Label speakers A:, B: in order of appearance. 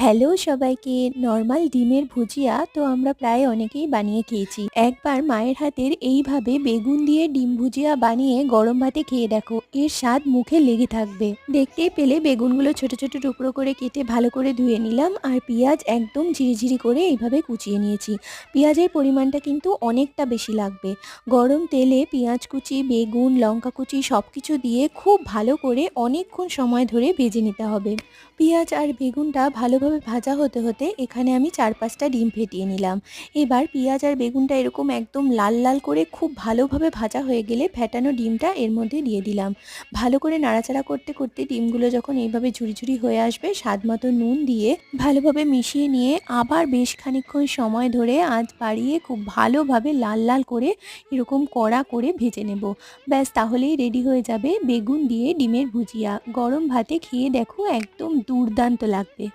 A: Hello সবাইকে। Normal ডিমের ভুজিয়া তো আমরা প্রায় অনেকেই বানিয়ে খেয়েছি। একবার মায়ের হাতের এইভাবে বেগুন দিয়ে ডিম ভুজিয়া বানিয়ে গরম ভাতে খেয়ে দেখো, এর স্বাদ মুখে লেগে থাকবে। দেখতেই পেলে বেগুনগুলো ছোট ছোট টুকরো করে কেটে ভালো করে ধুয়ে নিলাম, আর পেঁয়াজ একদম ঝিরিঝিরি করে এইভাবে কুচিয়ে নিয়েছি। পেঁয়াজের পরিমাণটা কিন্তু অনেকটা বেশি লাগবে। গরম তেলে পেঁয়াজ কুচি, বেগুন, লঙ্কা কুচি সব কিছু দিয়ে খুব ভালো করে অনেকক্ষণ সময় ধরে ভেজে নিতে হবে। পেঁয়াজ আর বেগুনটা ভালোভাবে ভাজা হতে হতে এখানে আমি 4-5টা ডিম ফেটিয়ে নিলাম। এবার পেঁয়াজ আর বেগুনটা এরকম একদম লাল লাল করে খুব ভালোভাবে ভাজা হয়ে গেলে ফেটানো ডিমটা এর মধ্যে দিয়ে দিলাম। ভালো করে নাড়াচাড়া করতে করতে ডিমগুলো যখন এইভাবে ঝুরি ঝুরি হয়ে আসবে, স্বাদ মতো নুন দিয়ে ভালোভাবে মিশিয়ে নিয়ে আবার বেশ খানিকক্ষণ সময় ধরে আঁচ বাড়িয়ে খুব ভালোভাবে লাল লাল করে এরকম কড়া করে ভেজে নেব। ব্যাস, তাহলেই রেডি হয়ে যাবে বেগুন দিয়ে ডিমের ভুজিয়া। গরম ভাতে খেয়ে দেখো, একদম দুর্দান্ত লাগবে।